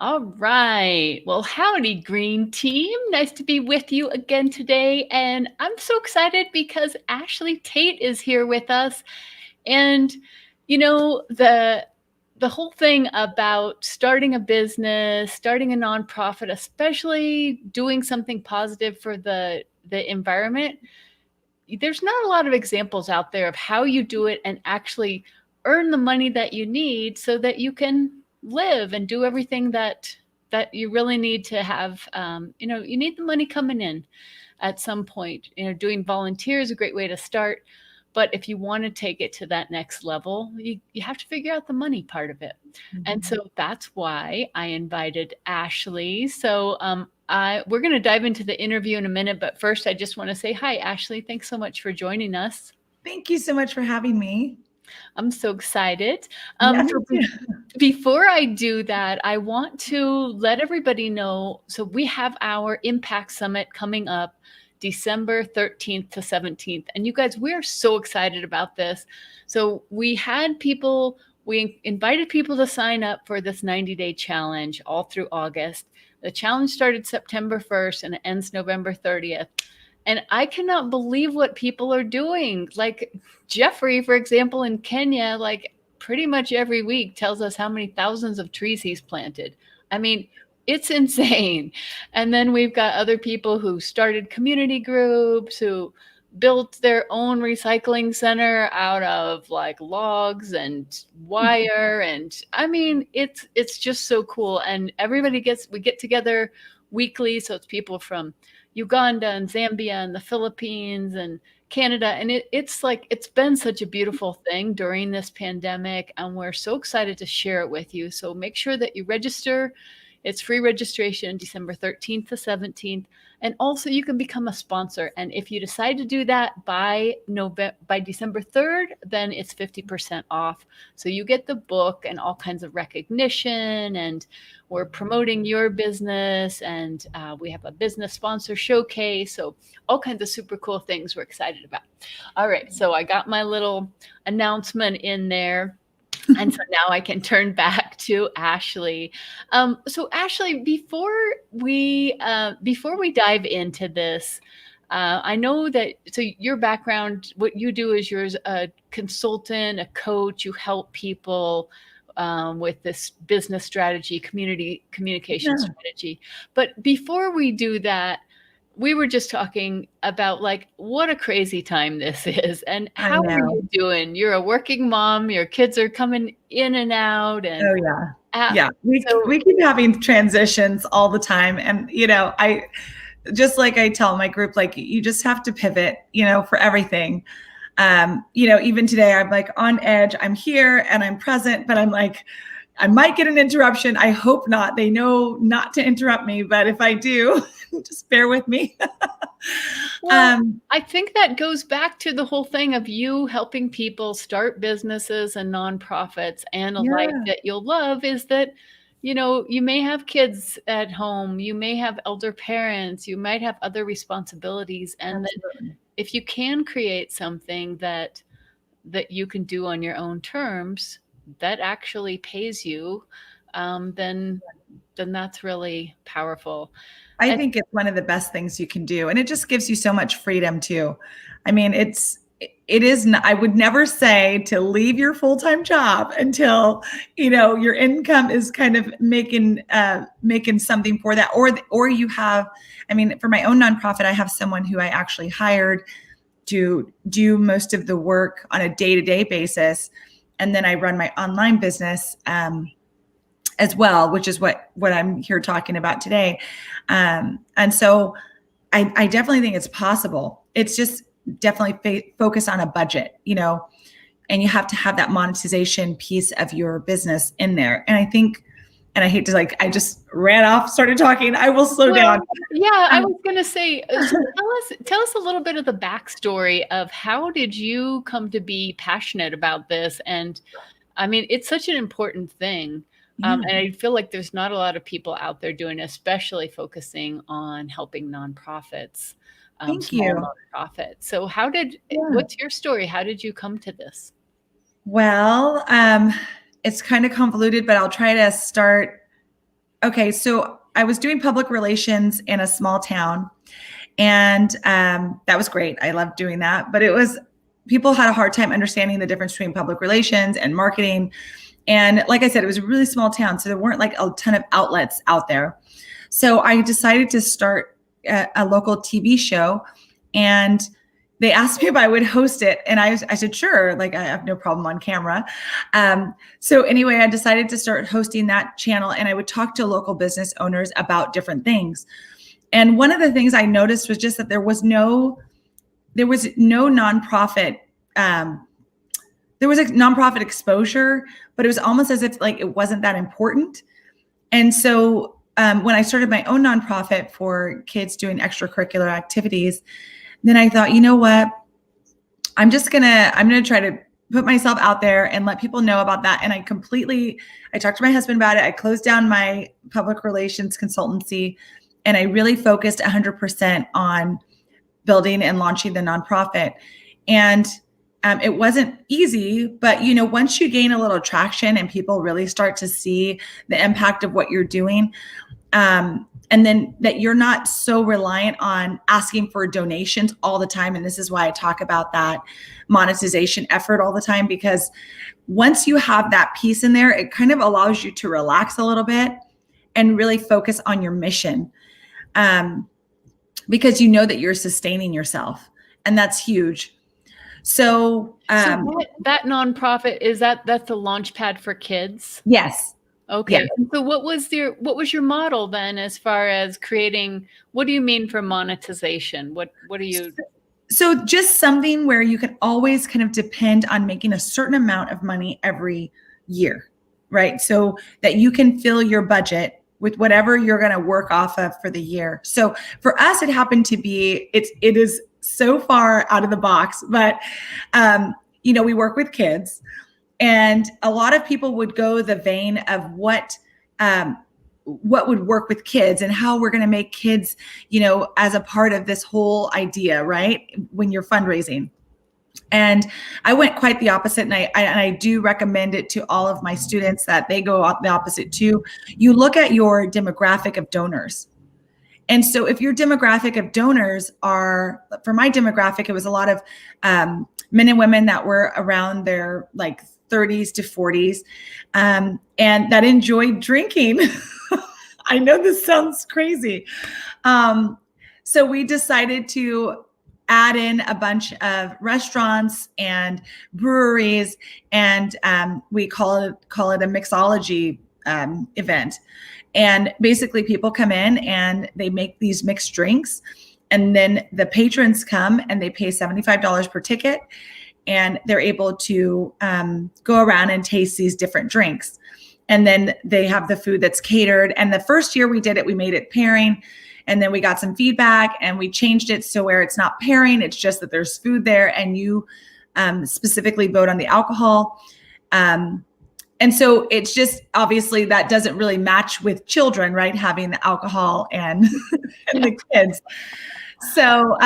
All right. Well, howdy, Green Team. Nice to be with you again today. And I'm so excited because Ashlee Tate is here with us. And, the whole thing about starting a business, starting a nonprofit, especially doing something positive for the environment, there's not a lot of examples out there of how you do it and actually earn the money that you need so that you can live and do everything that you really need to have. You need the money coming in at some point. Doing volunteer is a great way to start, but if you want to take it to that next level, you have to figure out the money part of it. And so that's why I invited Ashlee. So we're going to dive into the interview in a minute, but first I just want to say hi, Ashlee. Thanks so much for joining us. Thank you so much for having me. I'm so excited. Yeah, Before I do that, I want to let everybody know, so we have our Impact Summit coming up December 13th to 17th. And you guys, we're so excited about this. So we invited people to sign up for this 90-day challenge all through August. The challenge started September 1st and it ends November 30th. And I cannot believe what people are doing. Like Jeffrey, for example, in Kenya, like pretty much every week tells us how many thousands of trees he's planted. I mean, it's insane. And then we've got other people who started community groups, who built their own recycling center out of like logs and wire. And I mean, it's just so cool. And we get together weekly. So it's people from Uganda and Zambia and the Philippines and Canada. And it's been such a beautiful thing during this pandemic. And we're so excited to share it with you. So make sure that you register. It's free registration, December 13th to 17th. And also you can become a sponsor. And if you decide to do that by December 3rd, then it's 50% off. So you get the book and all kinds of recognition, and we're promoting your business, and we have a business sponsor showcase. So all kinds of super cool things we're excited about. All right. So I got my little announcement in there. And so now I can turn back to Ashlee. So Ashlee, before we dive into this, I know that, so your background, what you do is you're a consultant, a coach, you help people with this business strategy, community communication strategy. But before we do that, we were just talking about like what a crazy time this is, and how are you doing? You're a working mom, your kids are coming in and out, and we keep having transitions all the time. And I tell my group, like, you just have to pivot, for everything. Even today I'm like on edge. I'm here and I'm present, but I'm like, I might get an interruption. I hope not. They know not to interrupt me, but if I do, just bear with me. Well, I think that goes back to the whole thing of you helping people start businesses and nonprofits and a life that you'll love, is that, you may have kids at home, you may have elder parents, you might have other responsibilities. And that if you can create something that you can do on your own terms, that actually pays you, then that's really powerful. I think it's one of the best things you can do. And it just gives you so much freedom too. I mean, it is, I would never say to leave your full-time job until, your income is kind of making something for that, or you have, I mean, for my own nonprofit, I have someone who I actually hired to do most of the work on a day-to-day basis. And then I run my online business as well, which is what I'm here talking about today. And so I definitely think it's possible. It's just definitely focus on a budget, and you have to have that monetization piece of your business in there. And I think, and I hate to I just ran off, started talking. I will slow down. Yeah, I was going to say, so tell us a little bit of the backstory of how did you come to be passionate about this? And I mean, it's such an important thing. And I feel like there's not a lot of people out there doing it, especially focusing on helping nonprofits, small nonprofits. So what's your story? How did you come to this? Well, it's kind of convoluted, but I'll try to start okay, so I was doing public relations in a small town, and that was great. I loved doing that, but people had a hard time understanding the difference between public relations and marketing. And like I said, it was a really small town, so there weren't like a ton of outlets out there. So I decided to start a local TV show, and they asked me if I would host it. And I said, sure, like I have no problem on camera. So anyway, I decided to start hosting that channel, and I would talk to local business owners about different things. And one of the things I noticed was just that there was no nonprofit, there was a nonprofit exposure, but it was almost as if like it wasn't that important. And so when I started my own nonprofit for kids doing extracurricular activities, then I thought, you know what, I'm gonna try to put myself out there and let people know about that. And I talked to my husband about it. I closed down my public relations consultancy, and I really focused 100% on building and launching the nonprofit. And it wasn't easy, but once you gain a little traction and people really start to see the impact of what you're doing, and then that you're not so reliant on asking for donations all the time. And this is why I talk about that monetization effort all the time, because once you have that piece in there, it kind of allows you to relax a little bit and really focus on your mission. Because you know that you're sustaining yourself, and that's huge. So that nonprofit, that's the LaunchPad for kids? Yes. Okay. Yes. So what was your model then, as far as creating? What do you mean for monetization? What are you? So just something where you can always kind of depend on making a certain amount of money every year, right? So that you can fill your budget with whatever you're going to work off of for the year. So for us, it happened to be, it is so far out of the box, but we work with kids, and a lot of people would go the vein of what would work with kids and how we're going to make kids, as a part of this whole idea, right? When you're fundraising. And I went quite the opposite. And I do recommend it to all of my students that they go the opposite too. You look at your demographic of donors. And so if your demographic of donors for my demographic, it was a lot of men and women that were around their like 30s to 40s, and that enjoyed drinking. I know this sounds crazy. So we decided to add in a bunch of restaurants and breweries, and we call it a mixology event. And basically people come in and they make these mixed drinks, and then the patrons come and they pay $75 per ticket, and they're able to go around and taste these different drinks. And then they have the food that's catered. And the first year we did it, we made it pairing. And then we got some feedback and we changed it so where it's not pairing, it's just that there's food there, and you specifically vote on the alcohol. And so it's just, obviously that doesn't really match with children, right? Having the alcohol and, and the kids. So,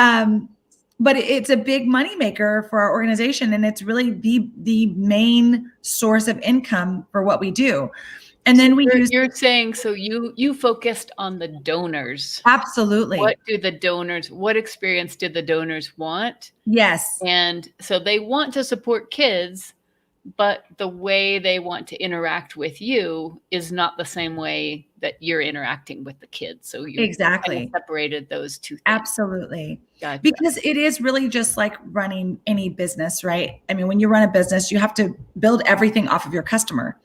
but it's a big moneymaker for our organization, and it's really the main source of income for what we do. And then you're saying, so you focused on the donors. Absolutely. What experience did the donors want? Yes. And so they want to support kids, but the way they want to interact with you is not the same way that you're interacting with the kids. So you exactly kind of separated those two things. Absolutely. Gotcha. Because it is really just like running any business, right? I mean, when you run a business, you have to build everything off of your customer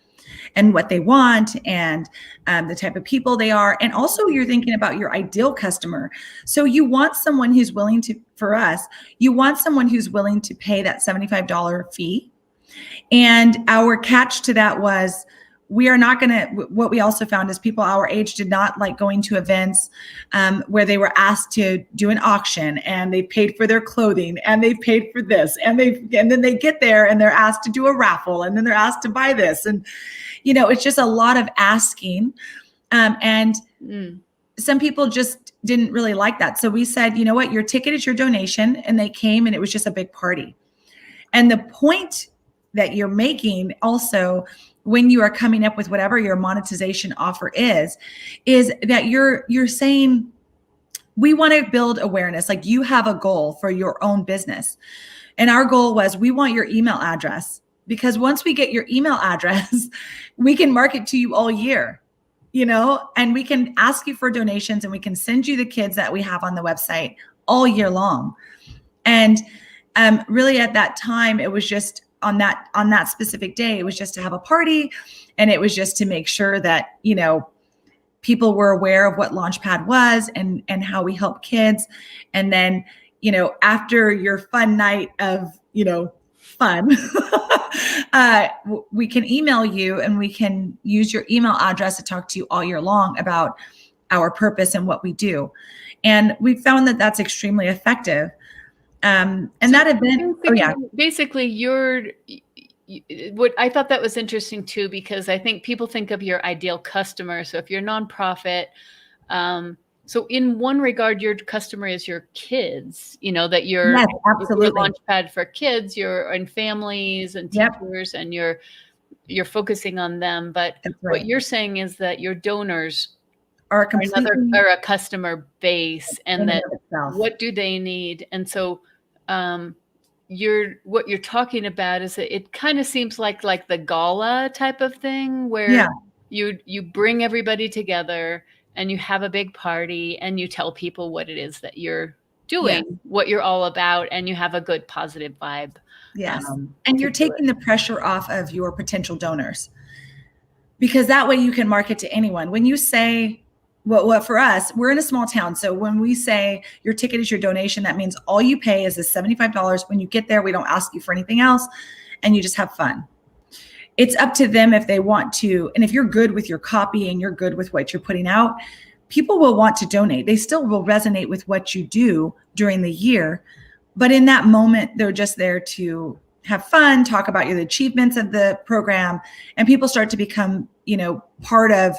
and what they want, and the type of people they are. And also you're thinking about your ideal customer. So you want someone who's willing to, for us, you want someone who's willing to pay that $75 fee. And our catch to that was, we are not going to, what we also found is people our age did not like going to events where they were asked to do an auction, and they paid for their clothing, and they paid for this, and then they get there and they're asked to do a raffle, and then they're asked to buy this. And, it's just a lot of asking. Some people just didn't really like that. So we said, you know what, your ticket is your donation. And they came, and it was just a big party. And the point that you're making also when you are coming up with whatever your monetization offer is that you're saying, we want to build awareness. Like, you have a goal for your own business. And our goal was, we want your email address, because once we get your email address, we can market to you all year, and we can ask you for donations, and we can send you the kids that we have on the website all year long. And really at that time, it was just on that specific day, it was just to have a party. And it was just to make sure that, people were aware of what LaunchPad was and how we help kids. And then, after your fun night of, fun, we can email you, and we can use your email address to talk to you all year long about our purpose and what we do. And we found that that's extremely effective. And so that event, basically what I thought that was interesting too, because I think people think of your ideal customer. So if you're a nonprofit, so in one regard, your customer is your kids, that you're, yes, absolutely. You're LaunchPad for kids, you're in families and teachers, and you're focusing on them. But what you're saying is that your donors are a customer base, and that what do they need? And so what you're talking about is that it kind of seems like the gala type of thing, where you bring everybody together and you have a big party and you tell people what it is that you're doing, what you're all about, and you have a good positive vibe. Yes. And you're taking the pressure off of your potential donors, because that way you can market to anyone. When you say, well, for us, we're in a small town. So when we say your ticket is your donation, that means all you pay is the $75. When you get there, we don't ask you for anything else, and you just have fun. It's up to them if they want to. And if you're good with your copy and you're good with what you're putting out, people will want to donate. They still will resonate with what you do during the year. But in that moment, they're just there to have fun, talk about the achievements of the program, and people start to become, part of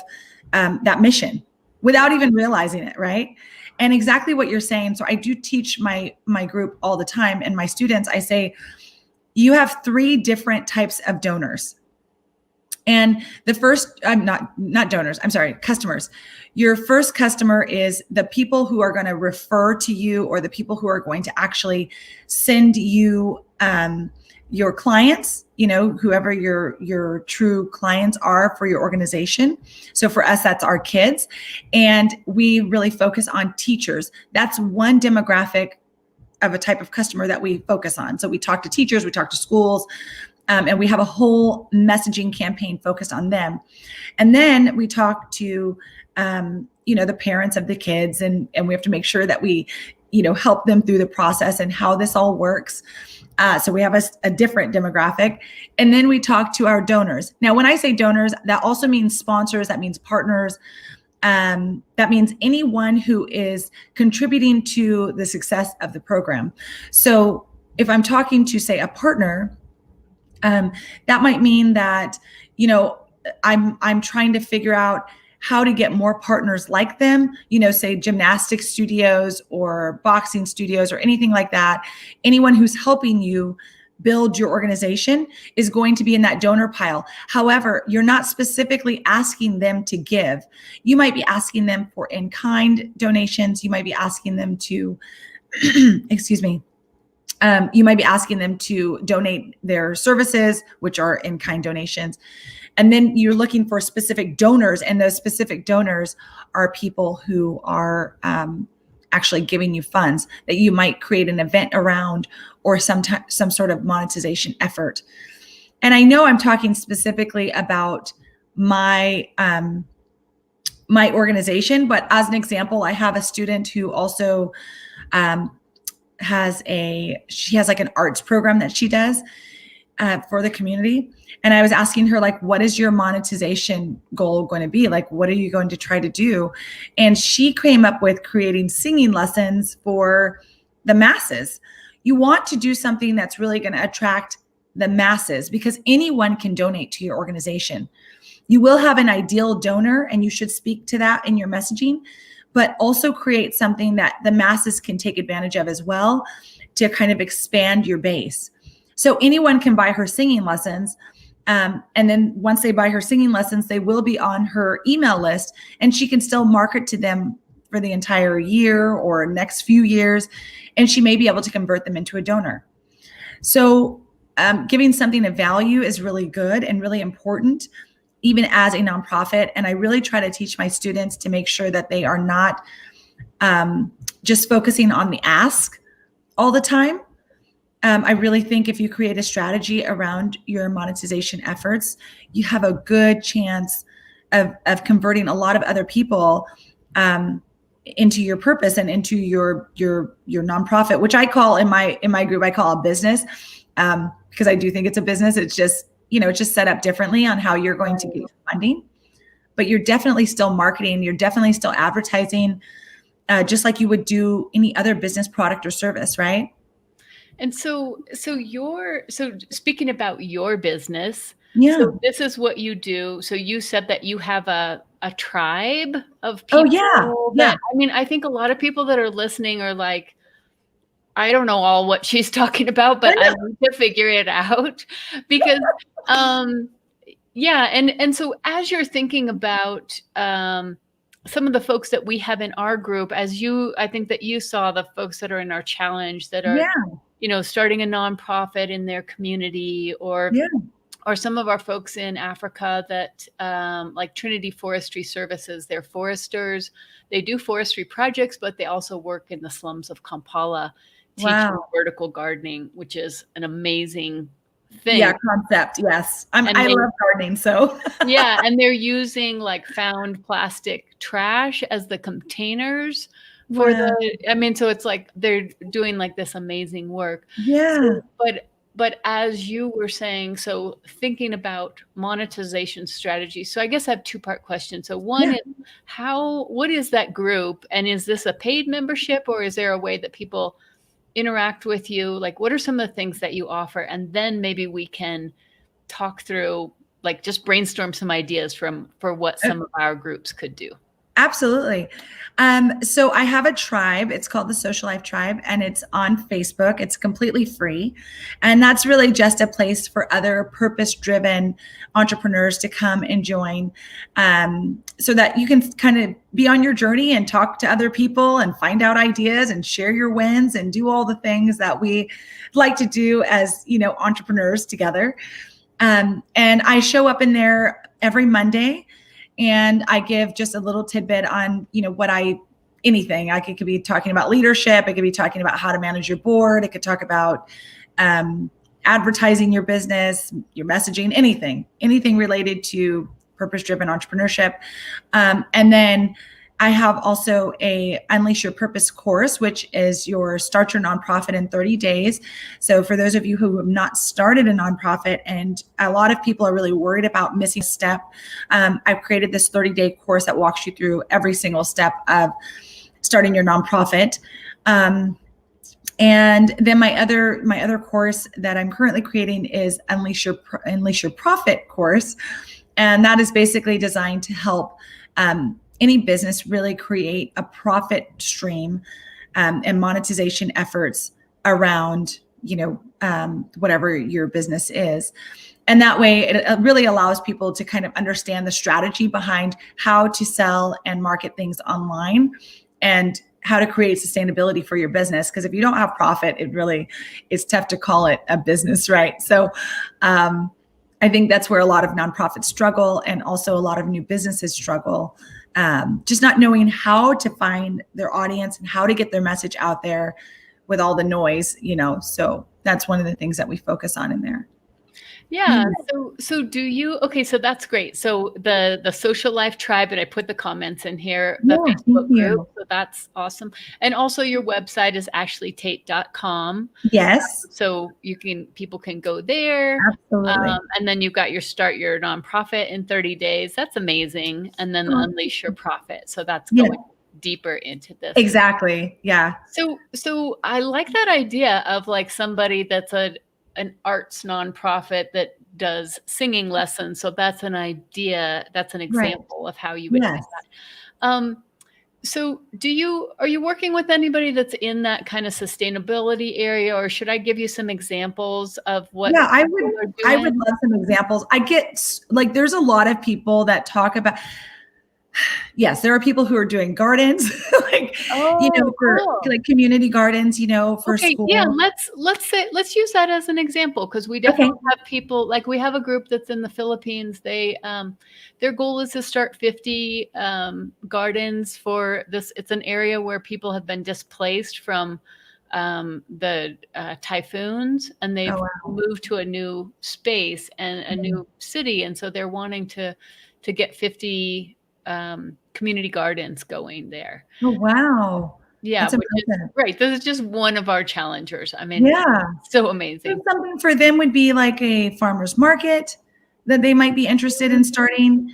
that mission without even realizing it, right? And exactly what you're saying. So I do teach my group all the time, and my students, I say, you have 3 different types of donors. And the first, not donors, I'm sorry, customers. Your first customer is the people who are going to refer to you, or the people who are going to actually send you your clients, whoever your true clients are for your organization. So for us, that's our kids. And we really focus on teachers. That's one demographic of a type of customer that we focus on. So we talk to teachers, we talk to schools, and we have a whole messaging campaign focused on them. And then we talk to, the parents of the kids, and we have to make sure that we, help them through the process and how this all works. So we have a different demographic. And then we talk to our donors. Now, when I say donors, that also means sponsors, that means partners. That means anyone who is contributing to the success of the program. So if I'm talking to, say, a partner, that might mean that, I'm trying to figure out how to get more partners like them, say gymnastic studios or boxing studios or anything like that. Anyone who's helping you build your organization is going to be in that donor pile. However, you're not specifically asking them to give. You might be asking them for in-kind donations. You might be asking them to, excuse me, you might be asking them to donate their services, which are in-kind donations. And then you're looking for specific donors, and those specific donors are people who are actually giving you funds that you might create an event around, or some sort of monetization effort. And I know I'm talking specifically about my my organization, but as an example, I have a student who also has like an arts program that she does for the community. And I was asking her, like, what is your monetization goal going to be? Like, what are you going to try to do? And she came up with creating singing lessons for the masses. You want to do something that's really going to attract the masses, because anyone can donate to your organization. You will have an ideal donor, and you should speak to that in your messaging, but also create something that the masses can take advantage of as well, to kind of expand your base. So anyone can buy her singing lessons, And then once they buy her singing lessons, they will be on her email list, and she can still market to them for the entire year or next few years. And she may be able to convert them into a donor. So giving something of value is really good and really important, even as a nonprofit. And I really try to teach my students to make sure that they are not just focusing on the ask all the time. I really think if you create a strategy around your monetization efforts, you have a good chance of converting a lot of other people into your purpose and into your nonprofit, which I call in my group, I call a business, because I do think it's a business. It's just, it's just set up differently on how you're going to get funding, but you're definitely still marketing. You're definitely still advertising, just like you would do any other business product or service, right? And so speaking about your business, Yeah. so this is what you do. So you said that you have a tribe of people. Oh, yeah. I mean, I think a lot of people that are listening are like, I don't know all what she's talking about, but I need to figure it out because, yeah. And so as you're thinking about, some of the folks that we have in our group, I think that you saw the folks that are in our challenge that are, starting a nonprofit in their community, or some of our folks in Africa that, like Trinity Forestry Services, they're foresters. They do forestry projects, but they also work in the slums of Kampala, teaching vertical gardening, which is an amazing thing. Yeah, concept. Yes. I love gardening. So yeah. And they're using like found plastic trash as the containers for so it's like they're doing like this amazing work. Yeah. So, but as you were saying, so thinking about monetization strategy. So I guess I have two-part question. So one is what is that group? And is this a paid membership, or is there a way that people interact with you? Like, what are some of the things that you offer? And then maybe we can talk through, like, just brainstorm some ideas for what some of our groups could do. Absolutely. So I have a tribe. It's called the Socialife Tribe, and it's on Facebook. It's completely free. And that's really just a place for other purpose-driven entrepreneurs to come and join, so that you can kind of be on your journey and talk to other people and find out ideas and share your wins and do all the things that we like to do as, entrepreneurs together. And I show up in there every Monday, and I give just a little tidbit on, anything. I could be talking about leadership. I could be talking about how to manage your board. I could talk about advertising your business, your messaging, anything related to purpose-driven entrepreneurship. And then I have also a Unleash Your Purpose course, which is your Start Your Nonprofit in 30 days. So for those of you who have not started a nonprofit, and a lot of people are really worried about missing a step, I've created this 30-day course that walks you through every single step of starting your nonprofit. And then my other course that I'm currently creating is Unleash Your Profit course. And that is basically designed to help any business really create a profit stream and monetization efforts around, whatever your business is. And that way it really allows people to kind of understand the strategy behind how to sell and market things online, and how to create sustainability for your business. Because if you don't have profit, it's tough to call it a business, right? So I think that's where a lot of nonprofits struggle, and also a lot of new businesses struggle, just not knowing how to find their audience and how to get their message out there with all the noise, so that's one of the things that we focus on in there. Yeah. So do you, okay, so that's great. So the Socialife Tribe, and I put the comments in here, the Facebook group. So that's awesome. And also your website is ashleetate.com. Yes. So people can go there. Absolutely. And then you've got your Start Your Nonprofit in 30 days. That's amazing. And then Unleash Your Profit. So that's going deeper into this. Exactly. Yeah. So I like that idea of like somebody that's an arts nonprofit that does singing lessons. So that's an idea. That's an example of how you would do that. So are you working with anybody that's in that kind of sustainability area, or should I give you some examples of what Yeah, people are I doing? would love some examples. I get like, there's a lot of people that talk about, yes, there are people who are doing gardens, like, Oh, for cool. like community gardens, for Okay, yeah, school. let's use that as an example, because we Okay. definitely have people, like we have a group that's in the Philippines. Their goal is to start 50 gardens for this. It's an area where people have been displaced from the typhoons, and Oh, they've wow. moved to a new space and a new city, and so they're wanting to get 50 community gardens going there. Oh, wow. Yeah, That's which is impressive. right. This is just one of our challengers. I mean, Yeah. so So amazing. something for them would be like a farmer's market that they might be interested in starting,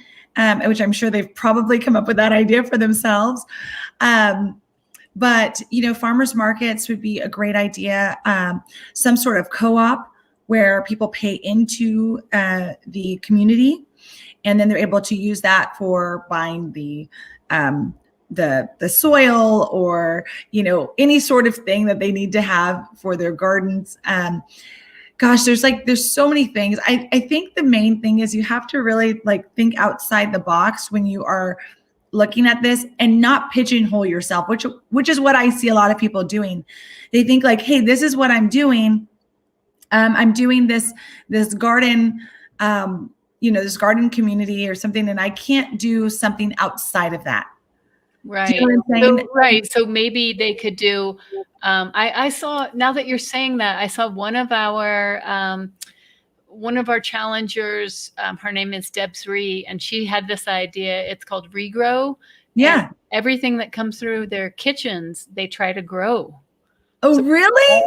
which I'm sure they've probably come up with that idea for themselves. But farmers markets would be a great idea. Some sort of co-op where people pay into the community, and then they're able to use that for buying the soil, or any sort of thing that they need to have for their gardens. Gosh, there's so many things. I think the main thing is you have to really think outside the box when you are looking at this, and not pigeonhole yourself, which is what I see a lot of people doing. They think like, hey, this is what I'm doing. I'm doing this garden, this garden community or something, and I can't do something outside of that. Do you Right. know what I'm saying? Right. So maybe they could do, I saw, now that you're saying that, I saw one of our challengers, her name is Deb Sri, and she had this idea. It's called Regrow. Yeah. And everything that comes through their kitchens, they try to grow. Oh, So really?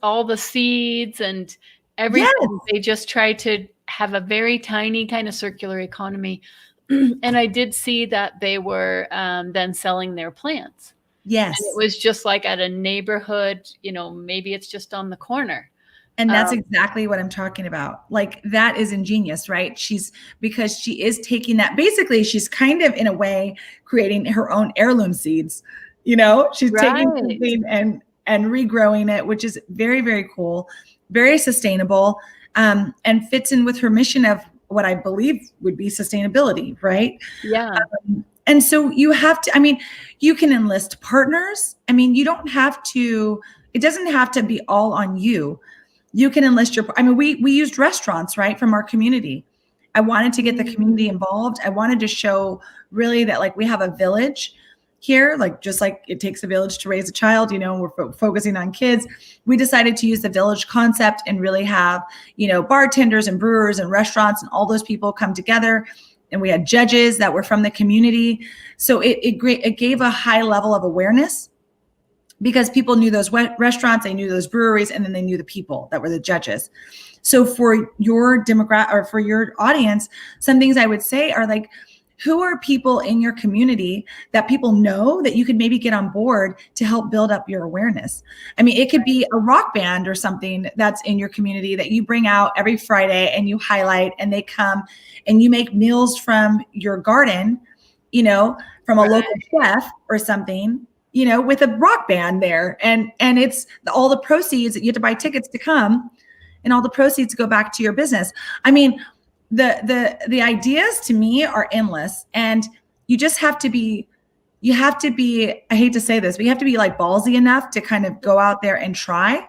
all the seeds and Yes. everything, they just try to have a very tiny kind of circular economy. And I did see that they were then selling their plants. Yes. And it was just like at a neighborhood, maybe it's just on the corner. And that's exactly what I'm talking about. Like, that is ingenious, right? Because she is taking that, basically she's kind of in a way creating her own heirloom seeds. She's taking Right. something and regrowing it, which is very, very cool, very sustainable, and fits in with her mission of what I believe would be sustainability, right? Yeah. And so you have to, you can enlist partners. You don't have to, it doesn't have to be all on you. You can enlist we used restaurants, right, from our community. I wanted to get the community involved. I wanted to show really that we have a village here, just like it takes a village to raise a child, we're focusing on kids. We decided to use the village concept and really have, bartenders and brewers and restaurants and all those people come together. And we had judges that were from the community. So it gave a high level of awareness, because people knew those restaurants, they knew those breweries, and then they knew the people that were the judges. So for your demographic, or for your audience, some things I would say are like, who are people in your community that people know that you could maybe get on board to help build up your awareness? It could be a rock band or something that's in your community that you bring out every Friday and you highlight, and they come and you make meals from your garden, from a local chef or something, with a rock band there. And it's all the proceeds, you have to buy tickets to come, and all the proceeds go back to your business. The ideas to me are endless, and you just have to be, I hate to say this, but you have to be ballsy enough to kind of go out there and try,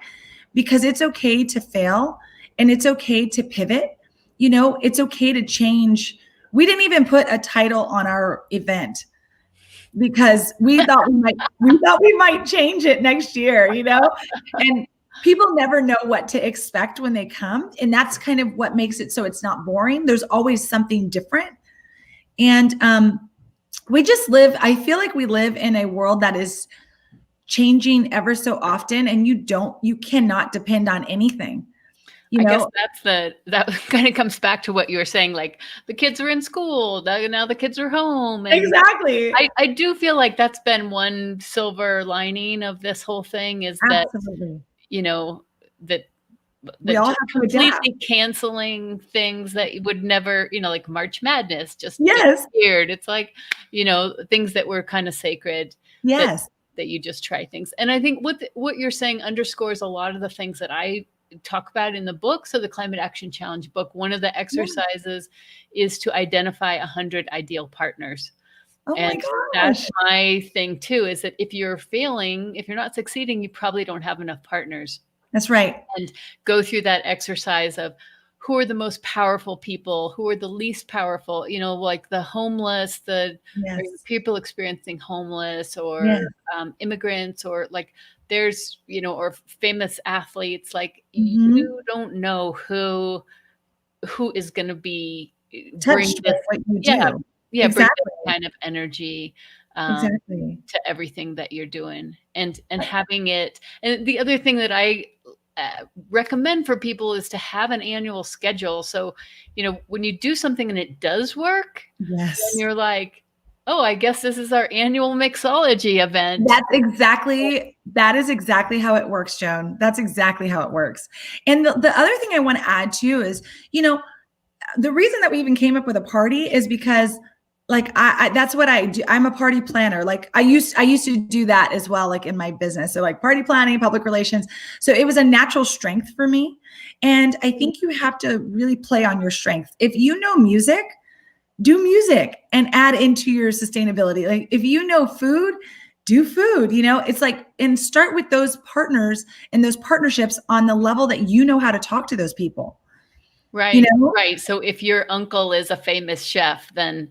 because it's okay to fail, and it's okay to pivot. It's okay to change. We didn't even put a title on our event, because we thought we might change it next year, and people never know what to expect when they come. And that's kind of what makes it so it's not boring. There's always something different. And I feel like we live in a world that is changing ever so often, and you cannot depend on anything. I guess that kind of comes back to what you were saying, like the kids are in school, now the kids are home. And exactly. I do feel like that's been one silver lining of this whole thing, is Absolutely. that, that We all just have to adapt. completely canceling things that you would never, like March Madness just Yes. disappeared. It's like, things that were kind of sacred that Yes. that you just try things. And I think what you're saying underscores a lot of the things that I talk about in the book. So the Climate Action Challenge book, one of the exercises is to identify 100 ideal partners. Oh my And that's gosh. my thing too, is that if you're failing, if you're not succeeding, you probably don't have enough partners. That's right. And go through that exercise of who are the most powerful people, who are the least powerful, like the homeless, or Yes. people experiencing homeless, or Yes. immigrants, or like there's, or famous athletes. Like Mhm. you don't know who is going to be bring Touched by this, what you yeah, do. bring this Exactly. kind of energy Exactly. to everything that you're doing, and having it. And the other thing that I recommend for people is to have an annual schedule. So, when you do something and it does work, then Yes. you're like, oh, I guess this is our annual mixology event. That is exactly how it works, Joan. That's exactly how it works. And the other thing I want to add too is, the reason that we even came up with a party is because like I that's what I do. I'm a party planner. Like I used to do that as well, like in my business. So like party planning, public relations. So it was a natural strength for me. And I think you have to really play on your strength. If you know music, do music and add into your sustainability. Like if you know food, do food. It's like, and start with those partners and those partnerships on the level that you know how to talk to those people. Right, right. So if your uncle is a famous chef, then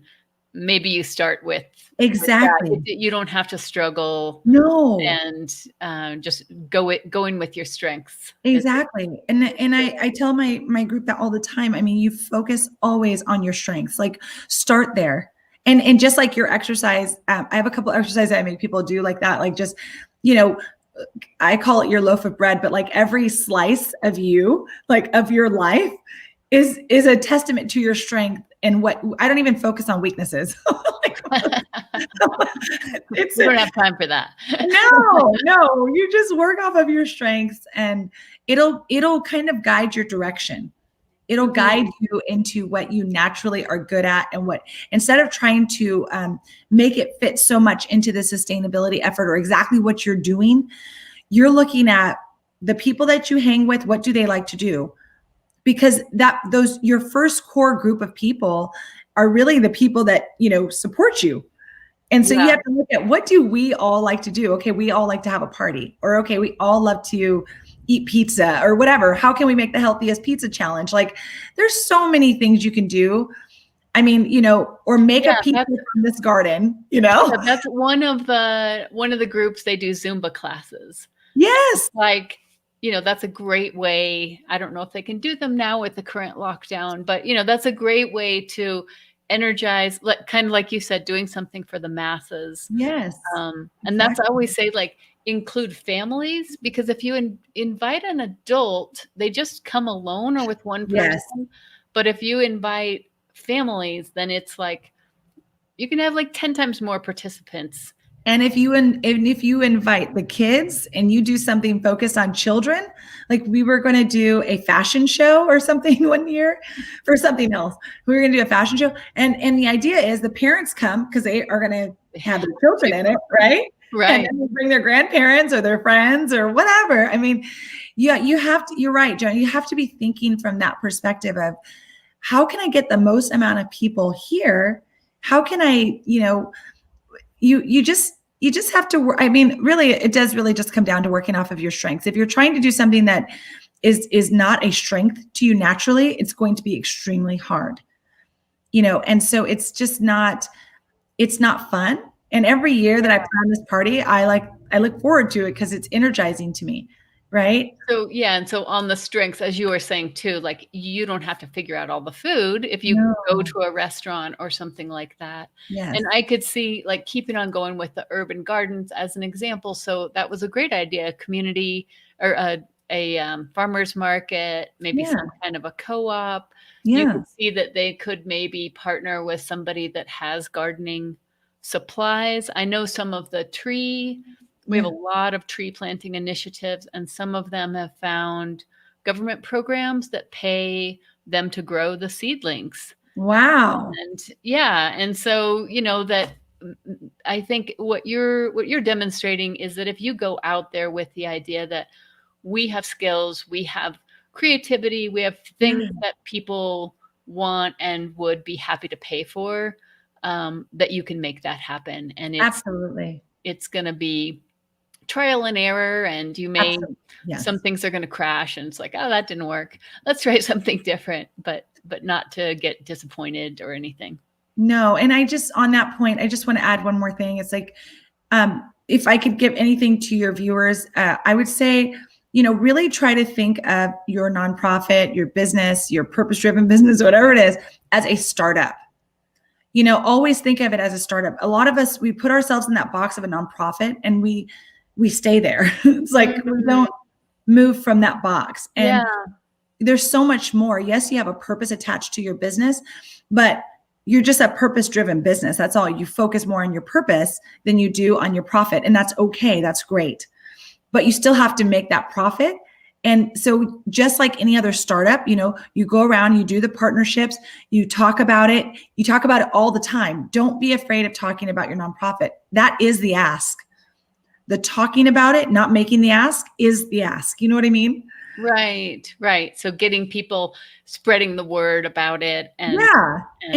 maybe you start with that. Exactly. You don't have to struggle, No. and just go in with your strengths. Exactly. And I tell my group that all the time. I mean, you focus always on your strengths. Like start there. And just like your exercise, I have a couple exercises I make people do like that. Like just, you know, I call it your loaf of bread, but like every slice of you, like of your life is a testament to your strength. And what I don't even focus on weaknesses. We don't have time for that. No, you just work off of your strengths and it'll kind of guide your direction. It'll guide you into what you naturally are good at, and what, instead of trying to make it fit so much into the sustainability effort or exactly what you're doing, you're looking at the people that you hang with. What do they like to do? Because those your first core group of people are really the people that support you. And so you have to look at, what do we all like to do? Okay, we all like to have a party, or okay, we all love to eat pizza or whatever. How can we make the healthiest pizza challenge? Like there's so many things you can do. I mean, or make a pizza from this garden, That's one of the groups. They do Zumba classes. Yes. Like, that's a great way. I don't know if they can do them now with the current lockdown, but that's a great way to energize, kind of like you said, doing something for the masses. Yes. And that's, I always say, like, include families, because if you invite an adult, they just come alone or with one person. Yes. But if you invite families, then it's like you can have like 10 times more participants. And if you invite the kids and you do something focused on children, like we were going to do a fashion show or something one year for something else. We were going to do a fashion show. And the idea is the parents come because they are going to have their children in it, right? Right. And then they bring their grandparents or their friends or whatever. I mean, yeah, you're right, Joan. You have to be thinking from that perspective of, how can I get the most amount of people here? How can I, you just have to work. I mean, really, it does really just come down to working off of your strengths. If you're trying to do something that is not a strength to you naturally, it's going to be extremely hard, and so it's not fun. And every year that I plan this party, I look forward to it because it's energizing to me. Right. So, yeah. And so on the strengths, as you were saying too, like you don't have to figure out all the food if you go to a restaurant or something like that. Yes. And I could see, like, keeping on going with the urban gardens as an example. So that was a great idea. Community, or a farmer's market, maybe some kind of a co-op. You could see that they could maybe partner with somebody that has gardening supplies. I know some of we have a lot of tree planting initiatives, and some of them have found government programs that pay them to grow the seedlings. Wow. And yeah, and so, that I think what you're demonstrating is that if you go out there with the idea that we have skills, we have creativity, we have things that people want and would be happy to pay for, that you can make that happen. And Absolutely. it's going to be trial and error, and you may, Yes. some things are going to crash and it's like, oh, that didn't work. Let's try something different, but not to get disappointed or anything. No. And on that point, I just want to add one more thing. It's like, if I could give anything to your viewers, I would say, really try to think of your nonprofit, your business, your purpose-driven business, whatever it is, as a startup. Always think of it as a startup. A lot of us, we put ourselves in that box of a nonprofit and we stay there. It's like we don't move from that box. And there's so much more. Yes, you have a purpose attached to your business, but you're just a purpose-driven business. That's all. You focus more on your purpose than you do on your profit. And that's okay. That's great. But you still have to make that profit. And so just like any other startup, you go around, you do the partnerships, you talk about it. You talk about it all the time. Don't be afraid of talking about your nonprofit. That is the ask. The talking about it, not making the ask, is the ask. You know what I mean? Right. So getting people spreading the word about it. And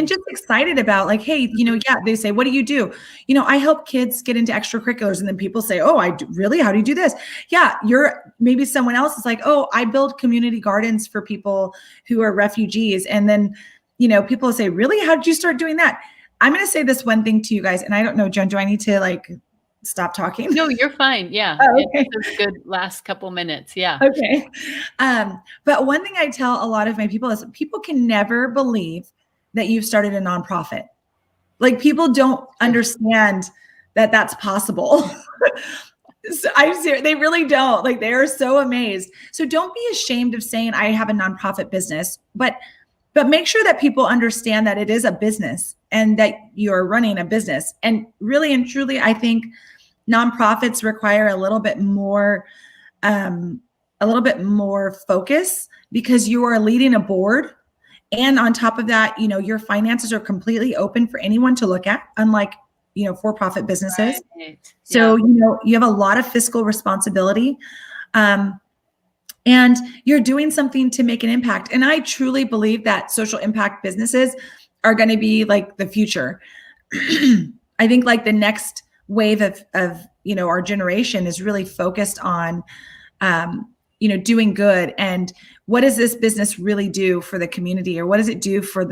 just excited about like, hey, they say, what do you do? I help kids get into extracurriculars. And then people say, oh, I do, really? How do you do this? Yeah. Maybe someone else is like, oh, I build community gardens for people who are refugees. And then, people say, really? How did you start doing that? I'm going to say this one thing to you guys. And I don't know, Jen, do I need to stop talking? No, you're fine. Yeah. Oh, okay. It's a good last couple minutes. Yeah. Okay. But one thing I tell a lot of my people is people can never believe that you've started a nonprofit. Like people don't understand that that's possible. So they really don't. Like they are so amazed. So don't be ashamed of saying I have a nonprofit business, but make sure that people understand that it is a business and that you're running a business. And really and truly, I think nonprofits require a little bit more focus because you are leading a board. And on top of that, your finances are completely open for anyone to look at, unlike, for-profit businesses. Right. So, you have a lot of fiscal responsibility. And you're doing something to make an impact. And I truly believe that social impact businesses are going to be like the future. I think like the next wave of our generation is really focused on, doing good. And what does this business really do for the community, or what does it do for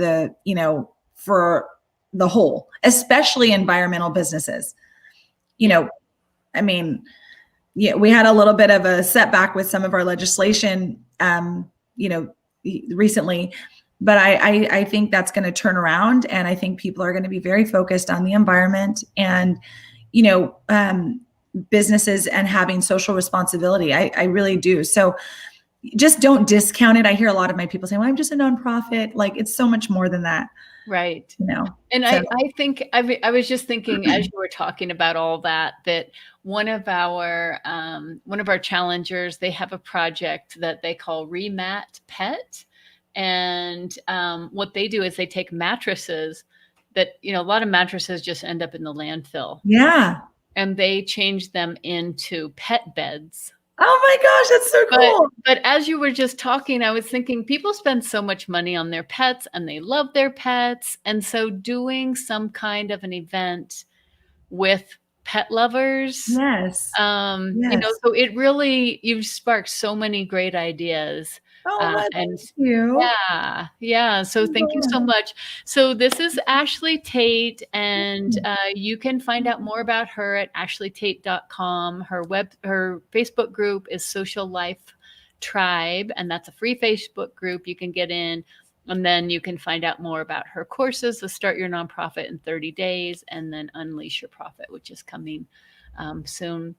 for the whole, especially environmental businesses? We had a little bit of a setback with some of our legislation, recently, but I think that's going to turn around. And I think people are going to be very focused on the environment and, businesses and having social responsibility. I really do. So just don't discount it. I hear a lot of my people saying, well, I'm just a nonprofit. Like it's so much more than that. Right. And so. I think I was just thinking as you were talking about all that one of our challengers, they have a project that they call Remat Pet. And what they do is they take mattresses that, a lot of mattresses just end up in the landfill. Yeah. And they change them into pet beds. Oh my gosh, that's so cool. But as you were just talking, I was thinking people spend so much money on their pets and they love their pets. And so doing some kind of an event with pet lovers. Yes. So it really, you've sparked so many great ideas. Thank you. Yeah. So thank you so much. So this is Ashlee Tate, and you can find out more about her at ashleetate.com. Her Facebook group is Socialife Tribe, and that's a free Facebook group you can get in. And then you can find out more about her courses, the Start Your Nonprofit in 30 Days, and then Unleash Your Profit, which is coming soon.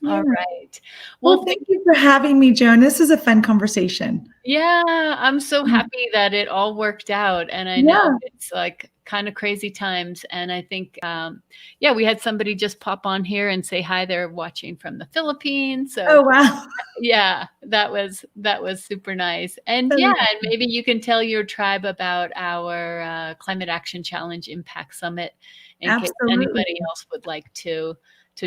Yeah. All right. Well, thank you for having me, Joan. This is a fun conversation. Yeah, I'm so Mm. happy that it all worked out. And I know Yeah. it's like kind of crazy times. And I think, yeah, we had somebody just pop on here and say hi. They're watching from the Philippines. So Oh, wow. yeah, that was super nice. And That yeah, is and maybe you can tell your tribe about our Climate Action Challenge Impact Summit in case absolutely. anybody else would like to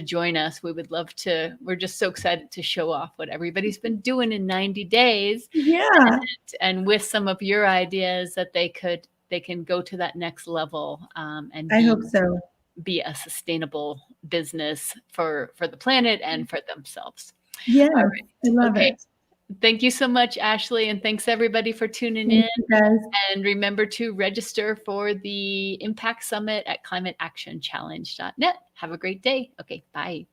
join us. We would love to. We're just so excited to show off what everybody's been doing in 90 days. Yeah. And with some of your ideas that they can go to that next level, and I hope so. be a sustainable business for the planet and for themselves. Yeah. All right. I love Okay. it. Thank you so much, Ashlee, and thanks everybody for tuning Thank in. you, guys. And remember to register for the Impact Summit at climateactionchallenge.net. Have a great day. Okay, bye.